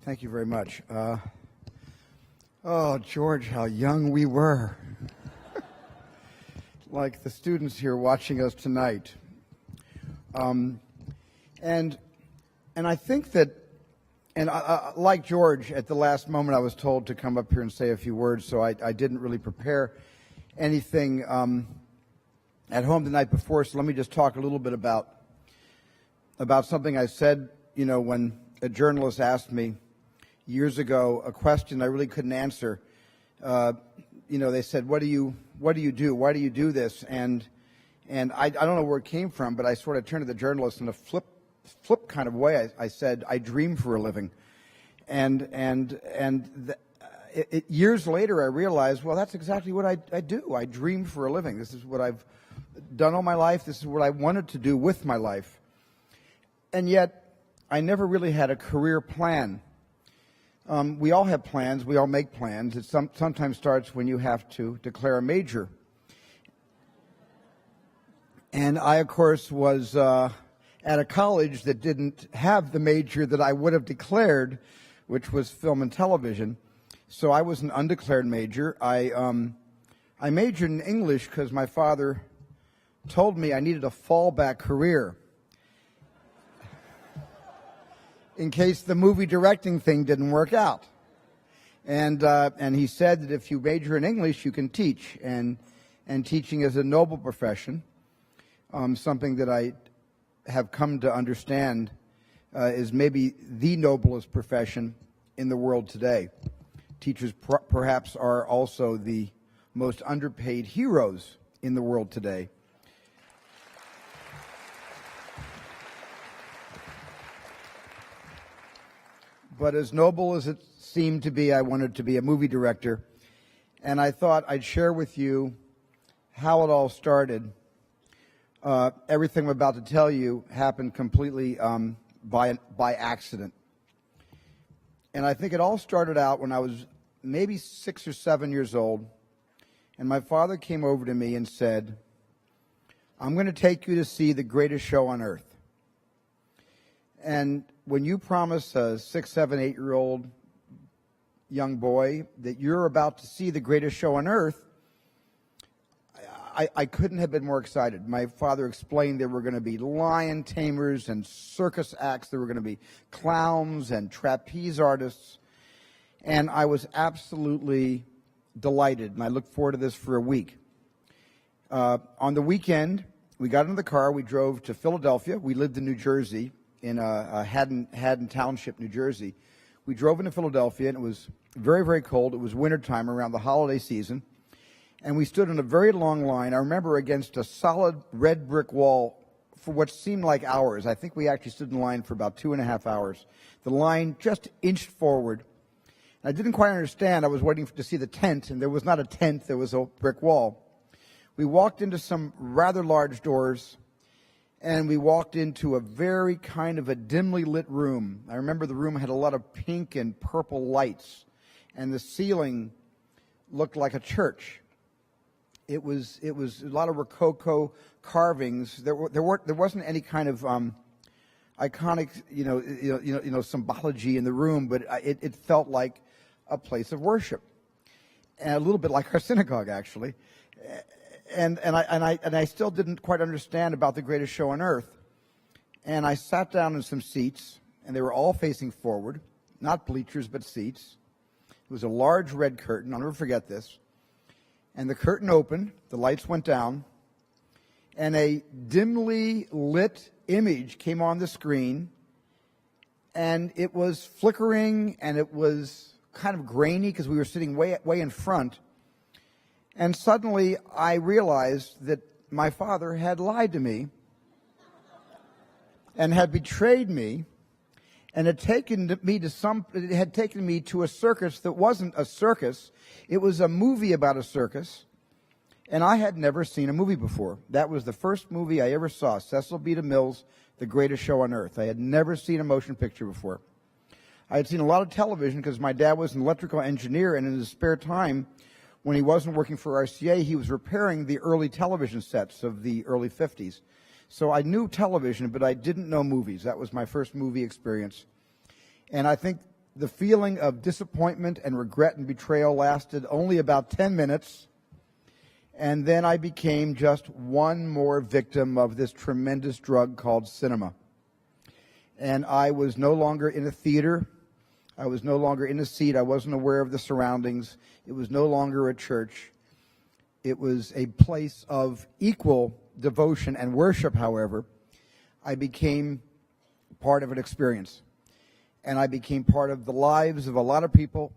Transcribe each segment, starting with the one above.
Thank you very much. Oh, George, how young we were. Like the students here watching us tonight. And I think that, and like George, at the last moment I was told to come up here and say a few words, so I didn't really prepare anything at home the night before, so let me just talk a little bit about something I said, when a journalist asked me years ago a question I really couldn't answer. They said, what do you do? Why do you do this? And I don't know where it came from, but I sort of turned to the journalist in a flip kind of way. I said, I dream for a living. Years later, I realized, well, that's exactly what I do. I dream for a living. This is what I've done all my life. This is what I wanted to do with my life. And yet, I never really had a career plan. We all have plans. We all make plans. It sometimes starts when you have to declare a major. And I, of course, was at a college that didn't have the major that I would have declared, which was film and television. So I was an undeclared major. I majored in English because my father told me I needed a fallback career in case the movie directing thing didn't work out. And he said that if you major in English, you can teach. And teaching is a noble profession, something that I have come to understand is maybe the noblest profession in the world today. Teachers perhaps are also the most underpaid heroes in the world today. But as noble as it seemed to be, I wanted to be a movie director. And I thought I'd share with you how it all started. Everything I'm about to tell you happened completely by accident. And I think it all started out when I was maybe 6 or 7 years old. And my father came over to me and said, I'm going to take you to see the greatest show on earth. And when you promise a 6, 7, 8-year-old young boy that you're about to see the greatest show on earth, I couldn't have been more excited. My father explained there were going to be lion tamers and circus acts. There were going to be clowns and trapeze artists. And I was absolutely delighted, and I looked forward to this for a week. On the weekend, we got into the car. We drove to Philadelphia. We lived in New Jersey, in Haddon Township, New Jersey. We drove into Philadelphia, and it was very, very cold. It was wintertime around the holiday season. And we stood in a very long line, I remember, against a solid red brick wall for what seemed like hours. I think we actually stood in line for about 2.5 hours. The line just inched forward. I didn't quite understand. I was waiting to see the tent, and there was not a tent. There was a brick wall. We walked into some rather large doors, and we walked into a very kind of a dimly lit room. I remember the room had a lot of pink and purple lights, and the ceiling looked like a church. It was a lot of Rococo carvings. There wasn't any kind of iconic symbology in the room, but it felt like a place of worship, and a little bit like our synagogue, actually. And I still didn't quite understand about the greatest show on earth. And I sat down in some seats, and they were all facing forward, not bleachers but seats. It was a large red curtain. I'll never forget this. And the curtain opened, the lights went down, and a dimly lit image came on the screen, and it was flickering, and it was kind of grainy because we were sitting way in front. And suddenly I realized that my father had lied to me and had betrayed me, and had taken me to a circus that wasn't a circus. It was a movie about a circus, and I had never seen a movie before. That was the first movie I ever saw, Cecil B. DeMille's The Greatest Show on Earth. I had never seen a motion picture before. I had seen a lot of television because my dad was an electrical engineer, and in his spare time, when he wasn't working for RCA, he was repairing the early television sets of the early 50s. So I knew television, but I didn't know movies. That was my first movie experience. And I think the feeling of disappointment and regret and betrayal lasted only about 10 minutes. And then I became just one more victim of this tremendous drug called cinema. And I was no longer in a theater. I was no longer in a seat. I wasn't aware of the surroundings. It was no longer a church. It was a place of equal devotion and worship, however. I became part of an experience. And I became part of the lives of a lot of people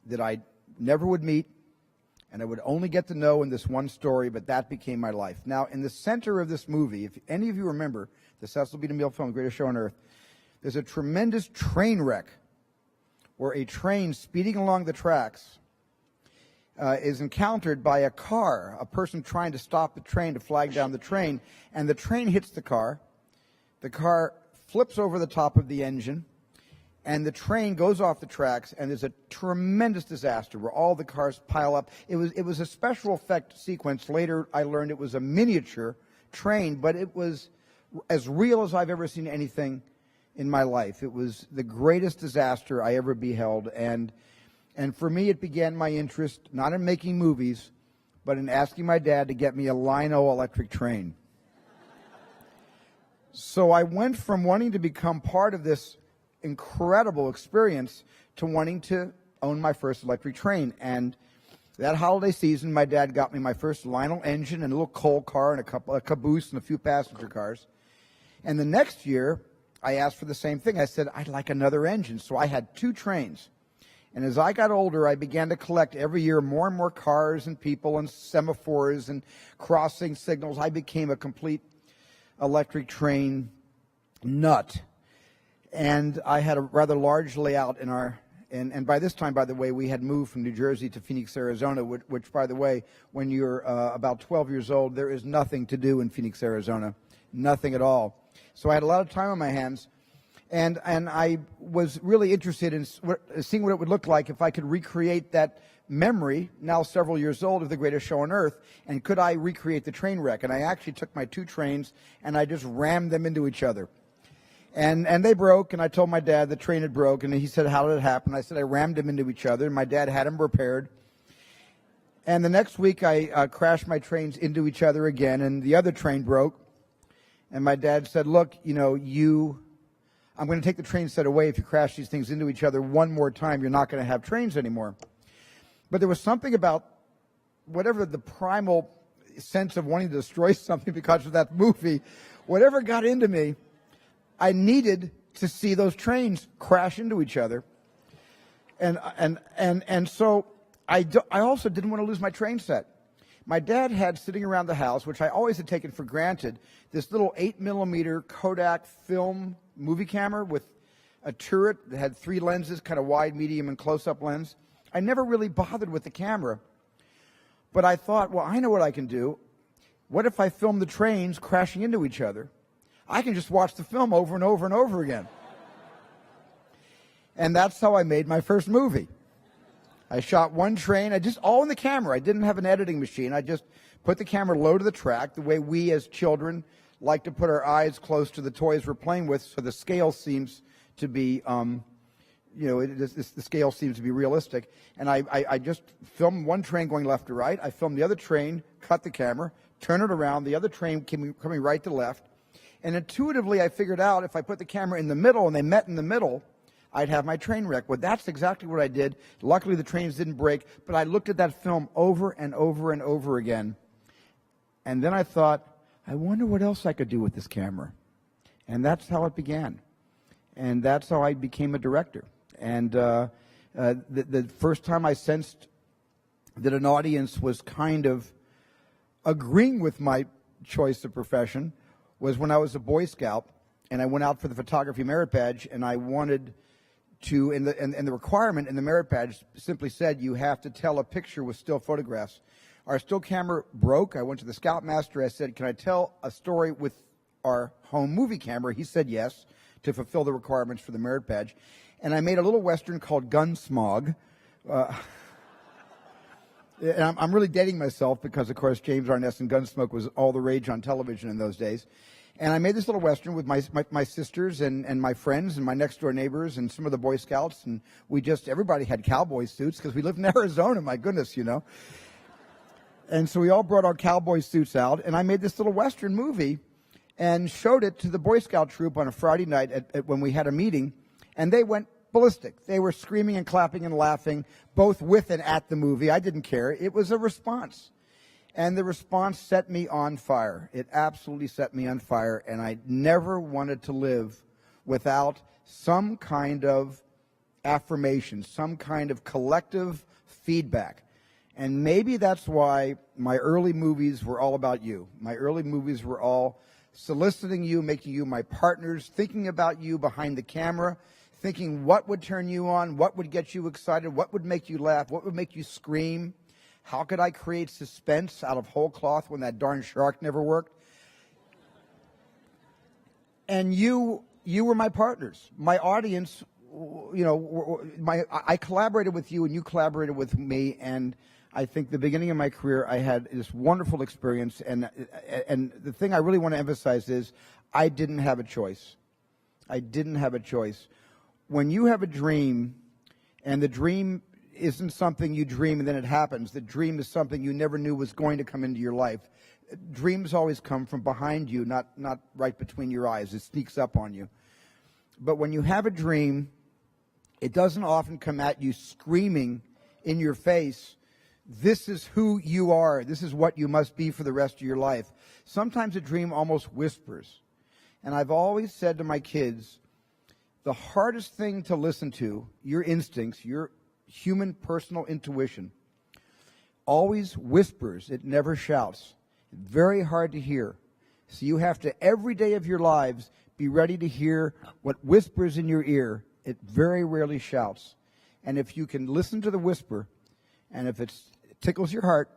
that I never would meet, and I would only get to know in this one story, but that became my life. Now, in the center of this movie, if any of you remember the Cecil B. DeMille film, Greatest Show on Earth, there's a tremendous train wreck where a train speeding along the tracks is encountered by a car, a person trying to stop the train to flag down the train, and the train hits the car flips over the top of the engine, and the train goes off the tracks, and there's a tremendous disaster where all the cars pile up. It was a special effect sequence. Later, I learned it was a miniature train, but it was as real as I've ever seen anything in my life. It was the greatest disaster I ever beheld, and for me, it began my interest not in making movies, but in asking my dad to get me a Lino electric train. So I went from wanting to become part of this incredible experience to wanting to own my first electric train. And that holiday season, my dad got me my first Lionel engine and a little coal car and a caboose and a few passenger cars. And the next year, I asked for the same thing. I said, I'd like another engine. So I had 2 trains. And as I got older, I began to collect every year more and more cars and people and semaphores and crossing signals. I became a complete electric train nut. And I had a rather large layout in our, and by this time, by the way, we had moved from New Jersey to Phoenix, Arizona, which by the way, when you're about 12 years old, there is nothing to do in Phoenix, Arizona. Nothing at all. So I had a lot of time on my hands, and I was really interested in seeing what it would look like if I could recreate that memory, now several years old, of the Greatest Show on Earth, and could I recreate the train wreck? And I actually took my 2 trains, and I just rammed them into each other. And they broke, and I told my dad the train had broke, and he said, how did it happen? I said, I rammed them into each other, and my dad had them repaired. And the next week, I crashed my trains into each other again, and the other train broke. And my dad said, look, I'm going to take the train set away if you crash these things into each other one more time. You're not going to have trains anymore. But there was something about whatever the primal sense of wanting to destroy something because of that movie, whatever got into me, I needed to see those trains crash into each other. And so I also didn't want to lose my train set. My dad had sitting around the house, which I always had taken for granted, this little 8mm Kodak film movie camera with a turret that had 3 lenses, kind of wide, medium, and close-up lens. I never really bothered with the camera. But I thought, well, I know what I can do. What if I film the trains crashing into each other? I can just watch the film over and over and over again. And that's how I made my first movie. I shot one train, all in the camera. I didn't have an editing machine. I just put the camera low to the track, the way we as children like to put our eyes close to the toys we're playing with, so the scale seems to be, the scale seems to be realistic. And I just filmed one train going left to right. I filmed the other train, cut the camera, turn it around, the other train coming right to left. And intuitively, I figured out if I put the camera in the middle and they met in the middle, I'd have my train wreck. Well, that's exactly what I did. Luckily, the trains didn't break, but I looked at that film over and over and over again. And then I thought, I wonder what else I could do with this camera. And that's how it began. And that's how I became a director. And the first time I sensed that an audience was kind of agreeing with my choice of profession was when I was a Boy Scout, and I went out for the photography merit badge, and I wanted to, and the requirement in the merit badge simply said you have to tell a picture with still photographs. Our still camera broke. I went to the scoutmaster. I said, can I tell a story with our home movie camera? He said yes, to fulfill the requirements for the merit badge. And I made a little Western called Gunsmog. And I'm really dating myself because, of course, James Arness and Gunsmoke was all the rage on television in those days. And I made this little Western with my sisters and my friends and my next door neighbors and some of the Boy Scouts. And everybody had cowboy suits because we lived in Arizona, my goodness, you know. And so we all brought our cowboy suits out. And I made this little Western movie and showed it to the Boy Scout troop on a Friday night when we had a meeting. And they went ballistic. They were screaming and clapping and laughing, both with and at the movie. I didn't care. It was a response. And the response set me on fire. It absolutely set me on fire. And I never wanted to live without some kind of affirmation, some kind of collective feedback. And maybe that's why my early movies were all about you. My early movies were all soliciting you, making you my partners, thinking about you behind the camera, thinking what would turn you on, what would get you excited, what would make you laugh, what would make you scream. How could I create suspense out of whole cloth when that darn shark never worked? And you were my partners. My audience, you know, I collaborated with you and you collaborated with me. And I think the beginning of my career, I had this wonderful experience. And the thing I really want to emphasize is I didn't have a choice. I didn't have a choice. When you have a dream and the dream isn't something you dream and then it happens. The dream is something you never knew was going to come into your life. Dreams always come from behind you, not right between your eyes. It sneaks up on you. But when you have a dream, it doesn't often come at you screaming in your face, this is who you are. This is what you must be for the rest of your life. Sometimes a dream almost whispers. And I've always said to my kids, the hardest thing to listen to, your instincts, your human personal intuition, always whispers. It never shouts. Very hard to hear. So you have to, every day of your lives, be ready to hear what whispers in your ear. It very rarely shouts. And if you can listen to the whisper, and if it tickles your heart,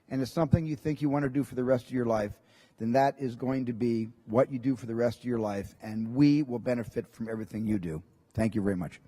and it's something you think you want to do for the rest of your life, then that is going to be what you do for the rest of your life, and we will benefit from everything you do. Thank you very much.